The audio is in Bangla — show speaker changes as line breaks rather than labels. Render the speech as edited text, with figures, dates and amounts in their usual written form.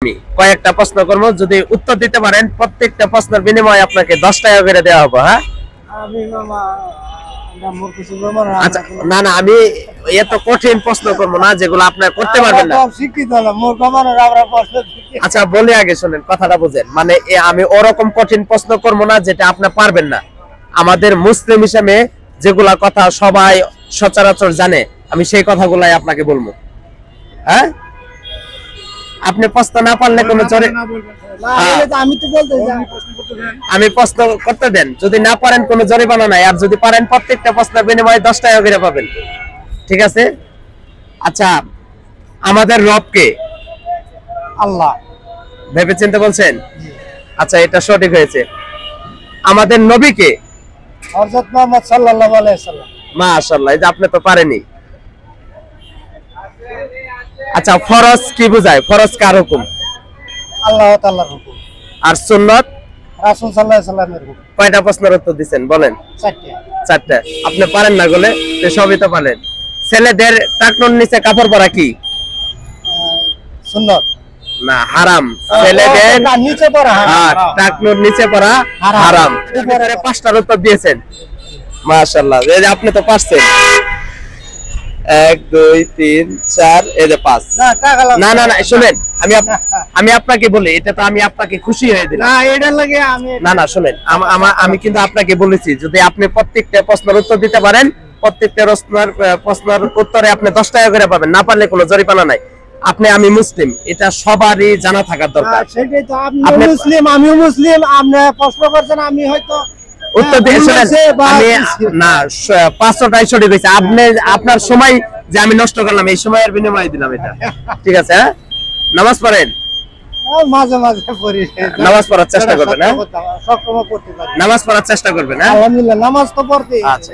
আমি কয়েকটা প্রশ্ন করব, যদি উত্তর দিতে পারেন প্রত্যেকটা প্রশ্নের বিনিময়ে আপনাকে 10 টাকা করে দেওয়া হবে। হ্যাঁ,
আমি মামা
আচ্ছা, না না, আমি এত কঠিন প্রশ্ন করব না যেগুলো আপনি করতে পারবেন না।
শিক্ষিত না মোর কমানোর আমরা প্রশ্ন।
আচ্ছা, বলে আগে শুনেন, কথাটা বুঝেন। মানে আমি ওরকম কঠিন প্রশ্ন করব না যেটা আপনি পারবেন না। আমাদের মুসলিম হিসেবে যেগুলা কথা সবাই সচরাচর জানে, আমি সেই কথাগুলাই আপনাকে বলবো। হ্যাঁ, আপনি প্রশ্ন না পারলে কোনো জোরে
আমি তো বলতে
আমি প্রশ্ন করতে দেন, যদি না পারেন কোনো জরিমানা নাই, আর যদি পারেন প্রত্যেকটা প্রশ্নের বিনিময়ে 10 টাকা করে পাবেন। ঠিক আছে? আচ্ছা, আমাদের রব কে?
আল্লাহ।
ভেবে চিন্তে বলছেন? আচ্ছা, এটা সঠিক হয়েছে। আমাদের নবী কে?
হযরত মুহাম্মদ সাল্লাল্লাহু আলাইহি সাল্লাম।
মাশাআল্লাহ, এই যে আপনি তো পারেনই। আচ্ছা, ফরজ কি বোঝায়? ফরজ কার হুকুম?
আল্লাহ তাআলার হুকুম।
আর সুন্নাত?
রাসূল সাল্লাল্লাহু আলাইহি সাল্লামের হুকুম।
কয়টা প্রশ্নের উত্তর দিবেন বলেন? 4টা। আপনি পারেন না বলে তো সবই তো পারেন। ছেলেদের টাকনুর নিচে কাপড় পরা কি?
সুন্নাত
না, হারাম। ছেলেদের
নিচে পড়া
হ্যাঁ, টাকনুর নিচে পরা হারাম। উপরে 5টার উত্তর দিয়েছেন। মাশাআল্লাহ, এই যে আপনি তো পারছেন। 1 2 3 4, এই যে 5। না না না, শুনেন, আমি আপনাকে বলি, এটা তো আমি আপনাকে খুশি হয়ে দিলাম।
না, এটা লাগে আমি
না না, শুনেন, আমি কিন্তু আপনাকে বলেছি যদি আপনি প্রত্যেকটা প্রশ্নের উত্তর দিতে পারেন, প্রত্যেকটা প্রশ্নের উত্তরে আপনি 10 টাকা করে পাবেন, না পারলে কোনো জরিমানা নাই। আমি মুসলিম, এটা সবারই জানা থাকার দরকার।
সেটাই তো, আপনি মুসলিম আমিও মুসলিম, আপনি প্রশ্ন করছেন, আমি হয়তো
উত্তর দিয়েছেন। আমি না, 500টাই সঠিক হয়েছে। আপনার সময় যে আমি নষ্ট করলাম, এই সময়ের বিনিময়ে দিলাম এটা। ঠিক আছে? হ্যাঁ, নামাজ পড়েন?
মাঝে মাঝে পড়ি।
নামাজ পড়ার চেষ্টা করবেন। হ্যাঁ,
সবসময় পড়তে পারি।
নামাজ পড়ার চেষ্টা করবেন। হ্যাঁ,
আলহামদুলিল্লাহ নামাজ তো পড়তে।
আচ্ছা।